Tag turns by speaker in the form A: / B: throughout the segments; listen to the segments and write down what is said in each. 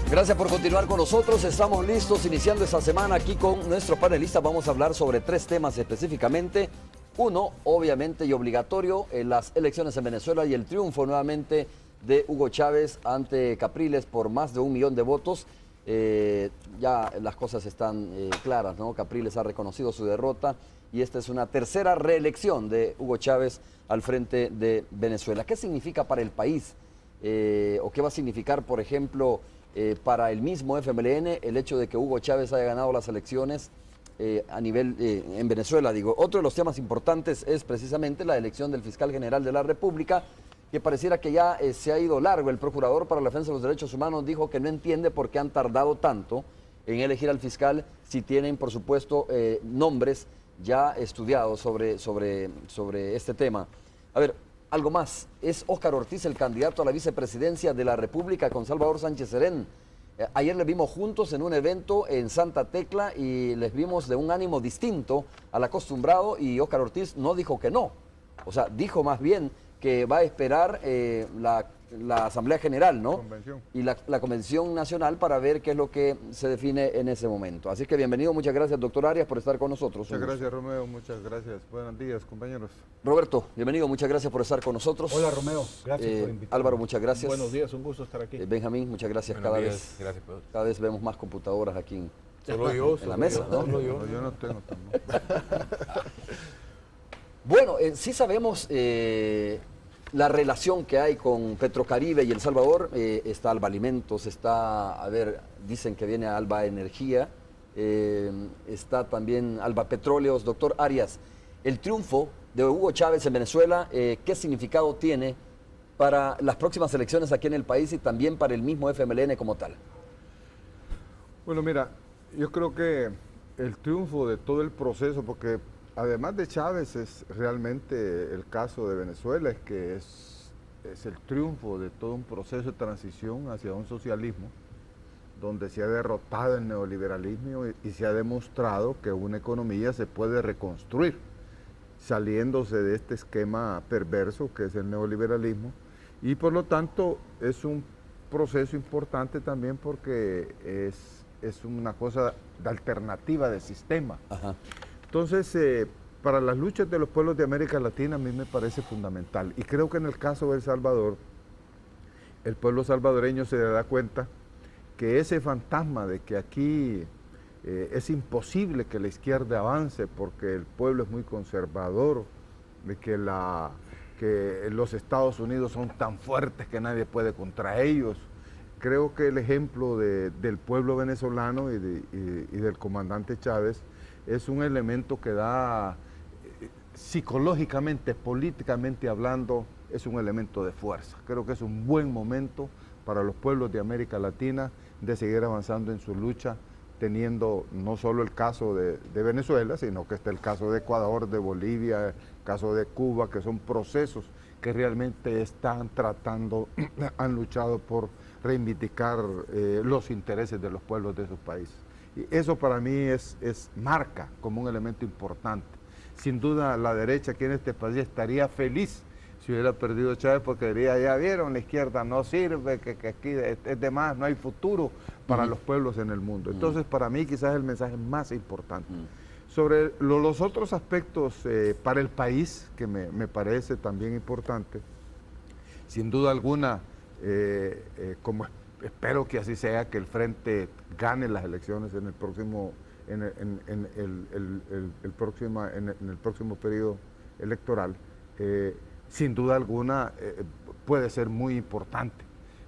A: Gracias por continuar con nosotros. Estamos listos iniciando esta semana aquí con nuestro panelista. Vamos a hablar sobre 3 temas específicamente. Uno, obviamente y obligatorio, las elecciones en Venezuela y el triunfo nuevamente de Hugo Chávez ante Capriles por más de 1 millón de votos. Ya las cosas están claras, ¿no? Capriles ha reconocido su derrota y esta es una tercera reelección de Hugo Chávez al frente de Venezuela. ¿Qué significa para el país? ¿O qué va a significar, por ejemplo, para el mismo FMLN el hecho de que Hugo Chávez haya ganado las elecciones a nivel en Venezuela? Digo, otro de los temas importantes es precisamente la elección del fiscal general de la República, que pareciera que ya se ha ido largo. El procurador para la defensa de los derechos humanos dijo que no entiende por qué han tardado tanto en elegir al fiscal si tienen, por supuesto, nombres ya estudiados sobre este tema. A ver, algo más. ¿Es Óscar Ortiz el candidato a la vicepresidencia de la República con Salvador Sánchez Serén? Ayer les vimos juntos en un evento en Santa Tecla y les vimos de un ánimo distinto al acostumbrado, y Óscar Ortiz no dijo que no. O sea, dijo más bien que va a esperar la Asamblea General, ¿no?
B: Convención.
A: Y la Convención Nacional para ver qué es lo que se define en ese momento. Así que bienvenido, muchas gracias, doctor Arias, por estar con nosotros.
B: Muchas gracias, Romeo, muchas gracias. Buenos días, compañeros.
A: Roberto, bienvenido, muchas gracias por estar con nosotros.
C: Hola, Romeo, gracias por invitarme.
A: Álvaro, muchas gracias.
D: Buenos días, un gusto estar aquí.
A: Benjamín, muchas gracias.
D: Gracias,
A: Cada vez vemos más computadoras aquí
D: Solo yo,
A: en la mesa, ¿no?
D: Solo yo.
B: Yo no tengo tampoco.
A: Bueno, sí sabemos la relación que hay con Petrocaribe y El Salvador. Está Alba Alimentos, está, dicen que viene Alba Energía, está también Alba Petróleos. Doctor Arias, el triunfo de Hugo Chávez en Venezuela, ¿qué significado tiene para las próximas elecciones aquí en el país y también para el mismo FMLN como tal?
B: Bueno, mira, yo creo que el triunfo de todo el proceso, porque además de Chávez es realmente el caso de Venezuela, es que es el triunfo de todo un proceso de transición hacia un socialismo donde se ha derrotado el neoliberalismo y se ha demostrado que una economía se puede reconstruir saliéndose de este esquema perverso que es el neoliberalismo, y por lo tanto es un proceso importante también porque es una cosa de alternativa de sistema.
A: Ajá.
B: Entonces, para las luchas de los pueblos de América Latina a mí me parece fundamental, y creo que en el caso de El Salvador, el pueblo salvadoreño se da cuenta que ese fantasma de que aquí es imposible que la izquierda avance porque el pueblo es muy conservador, de que los Estados Unidos son tan fuertes que nadie puede contra ellos. Creo que el ejemplo del pueblo venezolano y del comandante Chávez es un elemento que da, psicológicamente, políticamente hablando, es un elemento de fuerza. Creo que es un buen momento para los pueblos de América Latina de seguir avanzando en su lucha, teniendo no solo el caso de Venezuela, sino que está el caso de Ecuador, de Bolivia, el caso de Cuba, que son procesos que realmente están tratando, han luchado por reivindicar los intereses de los pueblos de sus países. Y eso para mí marca como un elemento importante. Sin duda la derecha aquí en este país estaría feliz si hubiera perdido Chávez, porque diría, ya vieron, la izquierda no sirve, que aquí es de más, no hay futuro para los pueblos en el mundo. Entonces para mí quizás es el mensaje más importante. Sobre los otros aspectos para el país, que me parece también importante, sin duda alguna, como espero que así sea, que el Frente gane las elecciones en el próximo, en el próximo periodo electoral, sin duda alguna puede ser muy importante,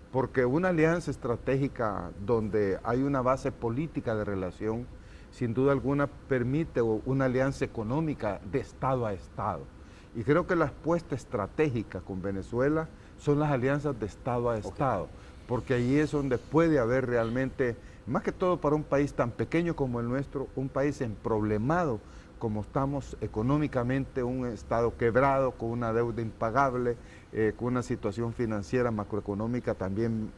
B: porque una alianza estratégica donde hay una base política de relación, sin duda alguna permite una alianza económica de Estado a Estado. Y creo que la apuesta estratégica con Venezuela son las alianzas de Estado a Estado, porque allí es donde puede haber realmente, más que todo para un país tan pequeño como el nuestro, un país emproblemado como estamos económicamente, un Estado quebrado, con una deuda impagable, con una situación financiera, macroeconómica también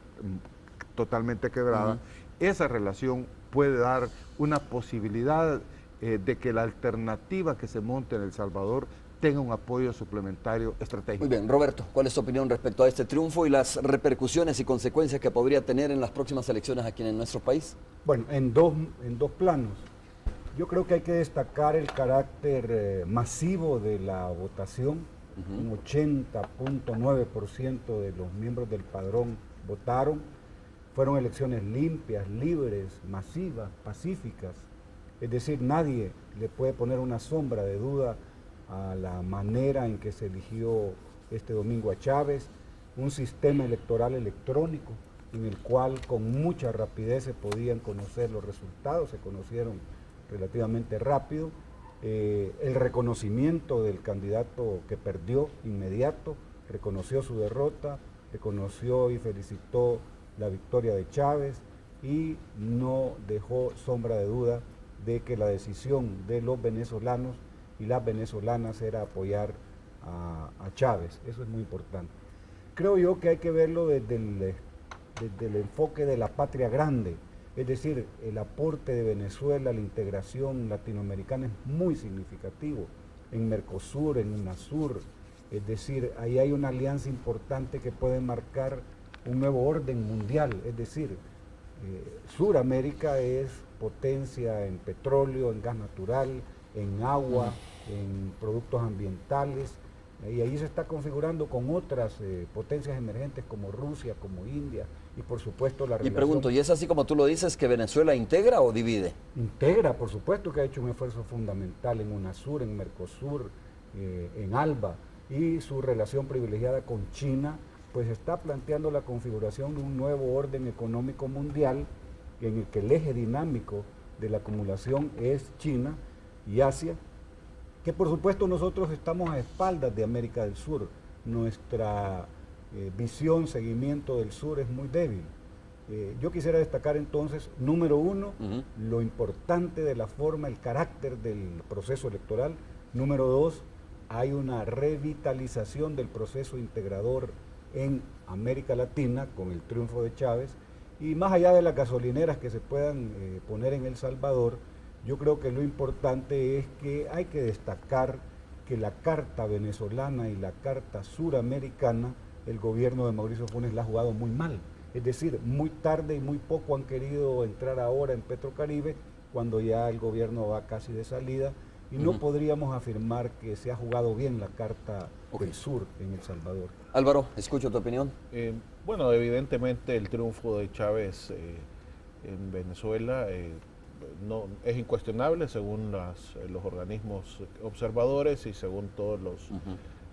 B: totalmente quebrada. Esa relación puede dar una posibilidad de que la alternativa que se monte en El Salvador tenga un apoyo suplementario estratégico.
A: Muy bien, Roberto, ¿cuál es tu opinión respecto a este triunfo y las repercusiones y consecuencias que podría tener en las próximas elecciones aquí en nuestro país?
C: Bueno, en dos planos. Yo creo que hay que destacar el carácter masivo de la votación. Un 80.9% de los miembros del padrón votaron. Fueron elecciones limpias, libres, masivas, pacíficas. Es decir, nadie le puede poner una sombra de duda a la manera en que se eligió este domingo a Chávez, un sistema electoral electrónico en el cual con mucha rapidez se podían conocer los resultados, se conocieron relativamente rápido, el reconocimiento del candidato que perdió inmediato, reconoció su derrota, reconoció y felicitó la victoria de Chávez y no dejó sombra de duda de que la decisión de los venezolanos y las venezolanas era apoyar a Chávez. Eso es muy importante. Creo yo que hay que verlo desde el enfoque de la patria grande, es decir, el aporte de Venezuela a la integración latinoamericana es muy significativo, en Mercosur, en UNASUR, es decir, ahí hay una alianza importante que puede marcar un nuevo orden mundial, es decir, Suramérica es potencia en petróleo, en gas natural, en agua, en productos ambientales, y ahí se está configurando con otras potencias emergentes como Rusia, como India, y por supuesto la relación...
A: Y pregunto, ¿y es así como tú lo dices, que Venezuela integra o divide?
C: Integra, por supuesto que ha hecho un esfuerzo fundamental en UNASUR, en Mercosur, en ALBA, y su relación privilegiada con China, pues está planteando la configuración de un nuevo orden económico mundial en el que el eje dinámico de la acumulación es China y Asia, que por supuesto nosotros estamos a espaldas de América del Sur. Nuestra visión, seguimiento del sur es muy débil. Yo quisiera destacar entonces, número uno, lo importante de la forma, el carácter del proceso electoral. Número dos, hay una revitalización del proceso integrador en América Latina con el triunfo de Chávez. Y más allá de las gasolineras que se puedan poner en El Salvador, yo creo que lo importante es que hay que destacar que la carta venezolana y la carta suramericana, el gobierno de Mauricio Funes la ha jugado muy mal. Es decir, muy tarde y muy poco han querido entrar ahora en Petrocaribe, cuando ya el gobierno va casi de salida, y no podríamos afirmar que se ha jugado bien la carta del sur en El Salvador.
A: Álvaro, escucho tu opinión.
D: Bueno, evidentemente el triunfo de Chávez en Venezuela no, es incuestionable según los organismos observadores y según todos los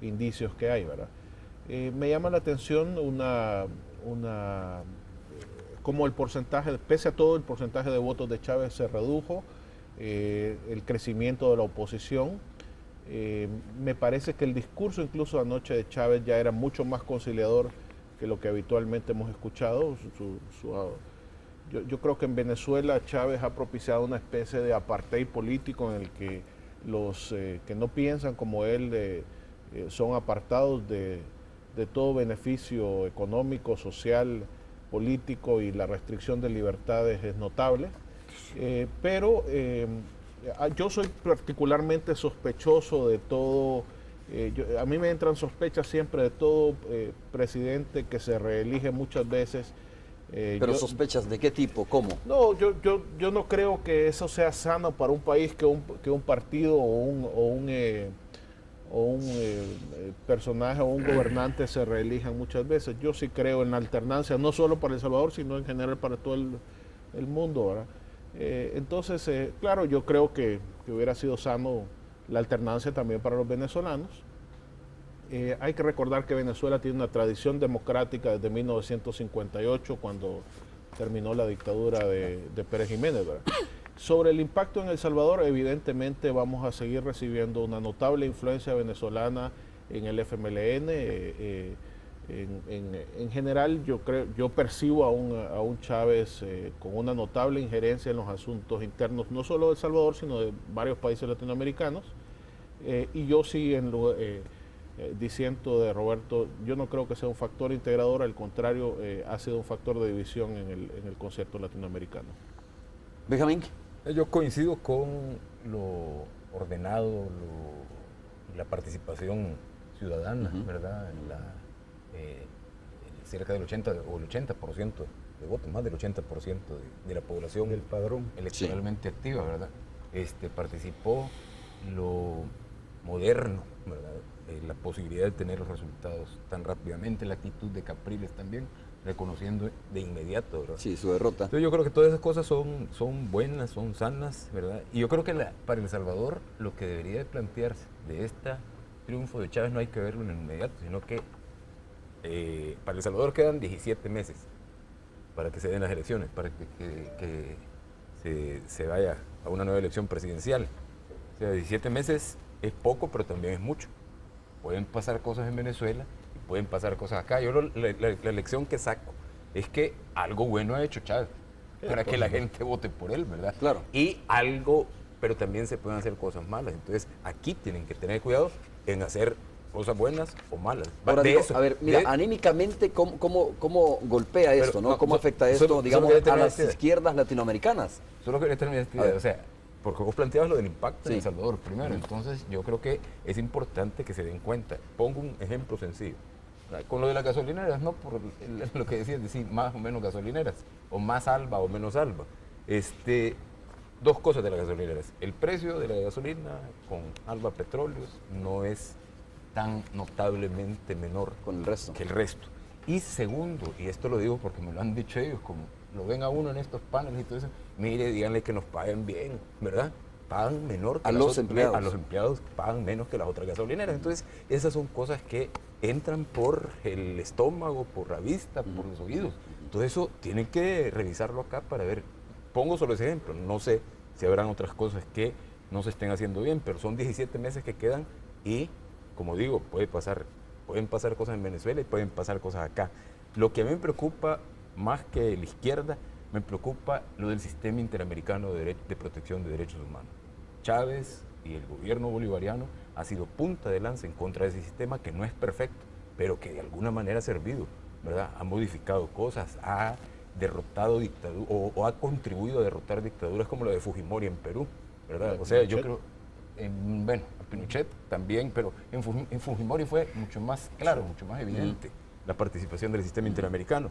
D: indicios que hay, ¿verdad? Me llama la atención cómo el porcentaje, pese a todo el porcentaje de votos de Chávez se redujo, el crecimiento de la oposición. Me parece que el discurso incluso anoche de Chávez ya era mucho más conciliador que lo que habitualmente hemos escuchado. Yo creo que en Venezuela Chávez ha propiciado una especie de apartheid político en el que los que no piensan como él son apartados de todo beneficio económico, social, político, y la restricción de libertades es notable. Pero yo soy particularmente sospechoso de todo. A mí me entran sospechas siempre de todo presidente que se reelige muchas veces.
A: ¿Pero sospechas de qué tipo? ¿Cómo?
D: No, yo no creo que eso sea sano para un país que un partido o un personaje o un gobernante se reelijan muchas veces. Yo sí creo en la alternancia, no solo para El Salvador, sino en general para todo el mundo, ¿verdad? Entonces, claro, yo creo que hubiera sido sano la alternancia también para los venezolanos. Hay que recordar que Venezuela tiene una tradición democrática desde 1958, cuando terminó la dictadura de Pérez Jiménez, ¿verdad? Sobre el impacto en El Salvador, evidentemente vamos a seguir recibiendo una notable influencia venezolana en el FMLN. En general, yo percibo a un Chávez con una notable injerencia en los asuntos internos, no solo de El Salvador, sino de varios países latinoamericanos. Y yo sí, diciendo de Roberto, yo no creo que sea un factor integrador, al contrario, ha sido un factor de división en el concierto latinoamericano.
A: Benjamín.
E: Yo coincido con lo ordenado, la participación ciudadana, ¿verdad? Cerca del 80% de votos, más del 80% de la población
C: del padrón
E: electoralmente activa, ¿verdad? Participó lo moderno, ¿verdad? La posibilidad de tener los resultados tan rápidamente, la actitud de Capriles también, reconociendo de inmediato, ¿verdad?
A: Sí, su derrota.
E: Entonces yo creo que todas esas cosas son buenas, son sanas, ¿verdad? Y yo creo que para El Salvador lo que debería de plantearse de este triunfo de Chávez no hay que verlo en el inmediato, sino que para El Salvador quedan 17 meses para que se den las elecciones, para que se vaya a una nueva elección presidencial. O sea, 17 meses es poco, pero también es mucho. Pueden pasar cosas en Venezuela y pueden pasar cosas acá. Yo la lección que saco es que algo bueno ha hecho Chávez para que la gente vote por él, ¿verdad?
A: Claro.
E: Y pero también se pueden hacer cosas malas. Entonces, aquí tienen que tener cuidado en hacer cosas buenas o malas.
A: Ahora digo, a ver, mira, anímicamente, ¿cómo golpea esto, no? ¿Cómo afecta esto, digamos, a las izquierdas latinoamericanas?
E: Solo quería terminar esta idea, o sea, porque vos planteabas lo del impacto en El Salvador primero, entonces yo creo que es importante que se den cuenta. Pongo un ejemplo sencillo. Con lo de las gasolineras, no por lo que decías, decir más o menos gasolineras, o más ALBA o menos ALBA. Dos cosas de las gasolineras. El precio de la gasolina con ALBA Petróleos no es tan notablemente menor
A: con el resto.
E: Que el resto. Y segundo, y esto lo digo porque me lo han dicho ellos, como lo ven a uno en estos paneles y todo eso, mire, díganle que nos paguen bien, ¿verdad? Pagan menor que
A: a los empleados.
E: A los empleados pagan menos que las otras gasolineras. Entonces, esas son cosas que entran por el estómago, por la vista, por los oídos. Todo eso tienen que revisarlo acá para ver. Pongo solo ese ejemplo. No sé si habrán otras cosas que no se estén haciendo bien, pero son 17 meses que quedan y, como digo, pueden pasar cosas en Venezuela y pueden pasar cosas acá. Lo que a mí me preocupa más que la izquierda, me preocupa lo del sistema interamericano de protección de derechos humanos. Chávez y el gobierno bolivariano ha sido punta de lanza en contra de ese sistema que no es perfecto, pero que de alguna manera ha servido, ¿verdad? Ha modificado cosas, ha derrotado dictaduras o ha contribuido a derrotar dictaduras como la de Fujimori en Perú, ¿verdad? O sea, yo creo, bueno, Pinochet también, pero en Fujimori fue mucho más claro, mucho más evidente la participación del sistema interamericano.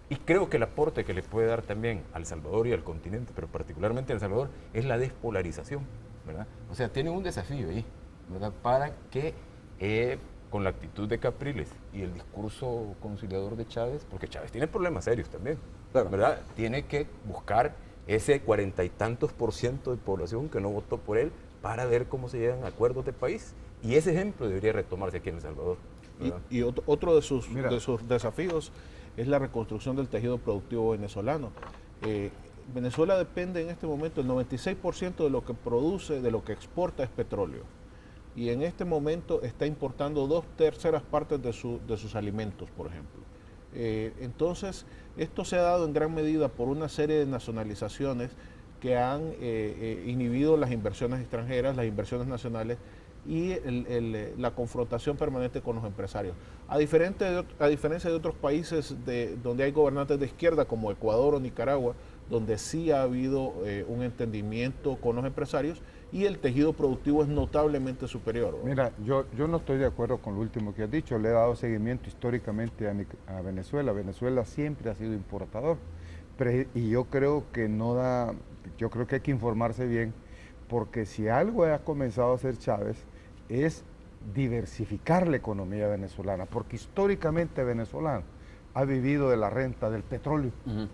E: Y creo que el aporte que le puede dar también a El Salvador y al continente, pero particularmente a El Salvador, es la despolarización, ¿verdad? O sea, tienen un desafío ahí, ¿verdad? Para que con la actitud de Capriles y el discurso conciliador de Chávez, porque Chávez tiene problemas serios también, claro, ¿verdad? Tiene que buscar ese 40 y tantos % de población que no votó por él para ver cómo se llegan a acuerdos de país. Y ese ejemplo debería retomarse aquí en El Salvador.
D: Y otro de sus desafíos es la reconstrucción del tejido productivo venezolano. Venezuela depende en este momento, el 96% de lo que produce, de lo que exporta es petróleo. Y en este momento está importando 2/3 partes de sus alimentos, por ejemplo. Entonces, esto se ha dado en gran medida por una serie de nacionalizaciones que han inhibido las inversiones extranjeras, las inversiones nacionales y la confrontación permanente con los empresarios. A diferencia de otros países donde hay gobernantes de izquierda, como Ecuador o Nicaragua, donde sí ha habido un entendimiento con los empresarios y el tejido productivo es notablemente superior, ¿no?
B: Mira, yo no estoy de acuerdo con lo último que has dicho. Le he dado seguimiento históricamente a Venezuela. Venezuela siempre ha sido importador. Y yo creo que yo creo que hay que informarse bien, porque si algo ha comenzado a hacer Chávez es diversificar la economía venezolana, porque históricamente venezolano ha vivido de la renta del petróleo.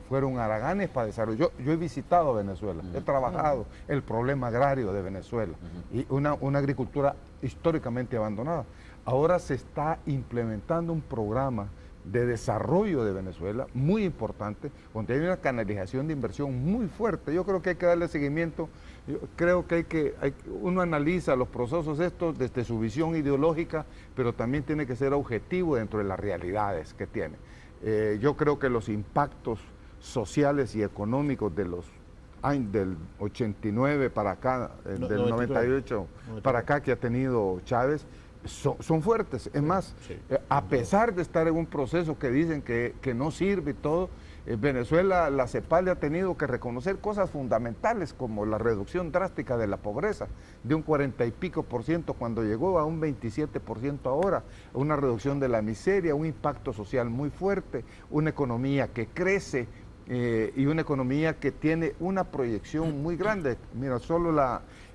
B: Fueron haraganes para desarrollo. Yo he visitado Venezuela, he trabajado el problema agrario de Venezuela y una agricultura históricamente abandonada. Ahora se está implementando un programa de desarrollo de Venezuela muy importante, donde hay una canalización de inversión muy fuerte. Yo creo que hay que darle seguimiento. Yo creo que uno analiza los procesos estos desde su visión ideológica, pero también tiene que ser objetivo dentro de las realidades que tiene. Yo creo que los impactos sociales y económicos del 89 para acá, del 98 para acá que ha tenido Chávez, son fuertes. Es más, a pesar de estar en un proceso que dicen que no sirve y todo, Venezuela, la CEPAL ha tenido que reconocer cosas fundamentales como la reducción drástica de la pobreza, de un 40 y pico por ciento cuando llegó a un 27% ahora, una reducción de la miseria, un impacto social muy fuerte, una economía que crece y una economía que tiene una proyección muy grande. Mira, solo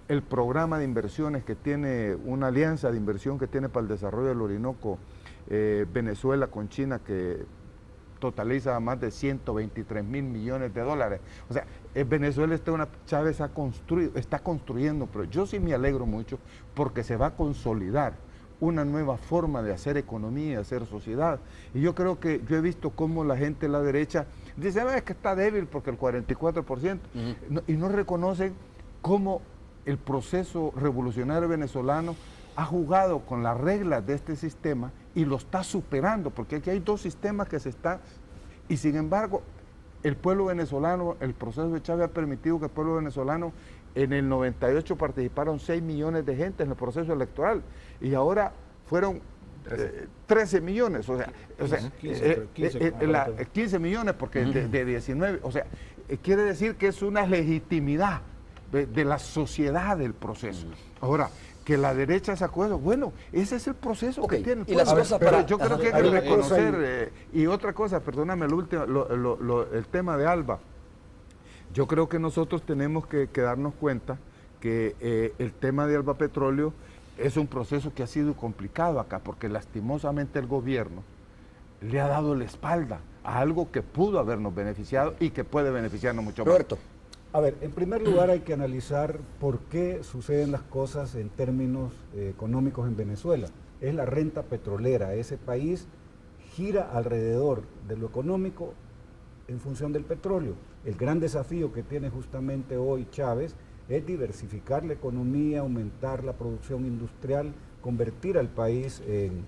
B: el programa de inversiones que tiene, una alianza de inversión que tiene para el desarrollo del Orinoco, Venezuela con China, que totaliza más de 123 mil millones de dólares. O sea, Venezuela Chávez está construyendo, pero yo sí me alegro mucho porque se va a consolidar una nueva forma de hacer economía, de hacer sociedad. Y yo creo que yo he visto cómo la gente de la derecha dice, es que está débil porque el 44%, y no reconocen cómo el proceso revolucionario venezolano ha jugado con las reglas de este sistema y lo está superando, porque aquí hay dos sistemas que se están, y sin embargo, el pueblo venezolano, el proceso de Chávez ha permitido que el pueblo venezolano, en el 98 participaron 6 millones de gente en el proceso electoral, y ahora fueron 13 millones, 15 millones, porque de 19, o sea, quiere decir que es una legitimidad de la sociedad del proceso. Ahora, que la derecha se acuerda, bueno, ese es el proceso que tiene.
A: Y las cosas
B: pero yo creo que hay que reconocer, y otra cosa, perdóname, el tema de Alba, yo creo que nosotros tenemos que darnos cuenta que el tema de Alba Petróleo es un proceso que ha sido complicado acá, porque lastimosamente el gobierno le ha dado la espalda a algo que pudo habernos beneficiado y que puede beneficiarnos mucho más.
A: Roberto.
C: A ver, en primer lugar hay que analizar por qué suceden las cosas en términos económicos en Venezuela. Es la renta petrolera. Ese país gira alrededor de lo económico en función del petróleo. El gran desafío que tiene justamente hoy Chávez es diversificar la economía, aumentar la producción industrial, convertir al país en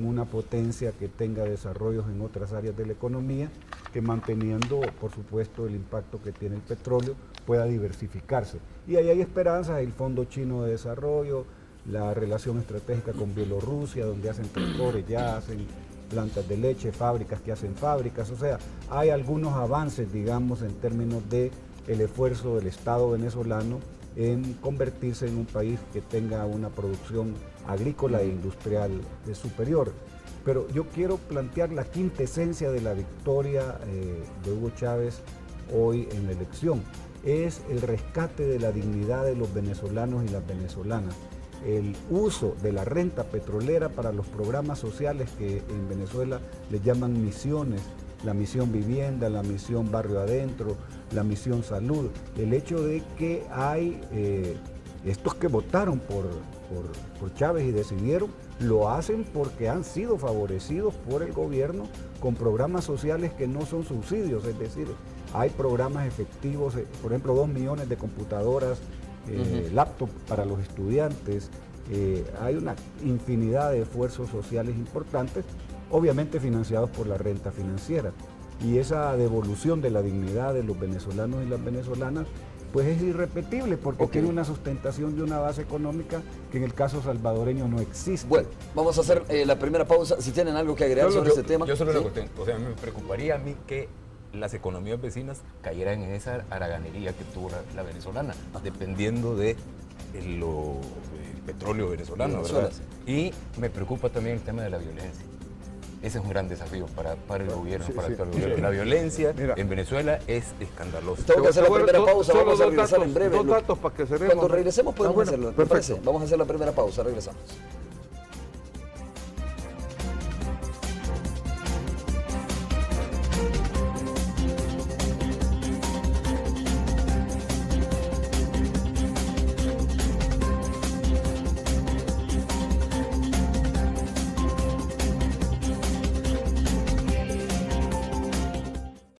C: una potencia que tenga desarrollos en otras áreas de la economía, que manteniendo, por supuesto, el impacto que tiene el petróleo, pueda diversificarse. Y ahí hay esperanzas, el Fondo Chino de Desarrollo, la relación estratégica con Bielorrusia, donde hacen tractores, ya hacen plantas de leche, fábricas que hacen fábricas, o sea, hay algunos avances, digamos, en términos de el esfuerzo del Estado venezolano en convertirse en un país que tenga una producción agrícola e industrial superior. Pero yo quiero plantear la quintesencia de la victoria de Hugo Chávez hoy en la elección. Es el rescate de la dignidad de los venezolanos y las venezolanas. El uso de la renta petrolera para los programas sociales que en Venezuela les llaman misiones, la misión vivienda, la misión barrio adentro, la misión salud. El hecho de que hay estos que votaron por Chávez y decidieron, lo hacen porque han sido favorecidos por el gobierno con programas sociales que no son subsidios, es decir, hay programas efectivos, por ejemplo, 2 millones de computadoras, laptop para los estudiantes, hay una infinidad de esfuerzos sociales importantes, obviamente financiados por la renta financiera. Y esa devolución de la dignidad de los venezolanos y las venezolanas pues es irrepetible porque tiene una sustentación de una base económica que en el caso salvadoreño no existe.
A: Bueno, vamos a hacer la primera pausa. Si tienen algo que agregar sobre este tema.
E: Yo solo una cuestión, o sea, me preocuparía a mí que las economías vecinas cayeran en esa haraganería que tuvo la venezolana, dependiendo de el petróleo venezolano, ¿verdad? Y me preocupa también el tema de la violencia. Ese es un gran desafío para el gobierno, para el actual gobierno. La violencia en Venezuela es escandalosa.
A: Tengo que hacer la primera pausa, vamos a regresar en breve.
B: Dos datos para que cerremos.
A: Cuando regresemos podemos hacerlo, ¿me parece? Vamos a hacer la primera pausa, regresamos.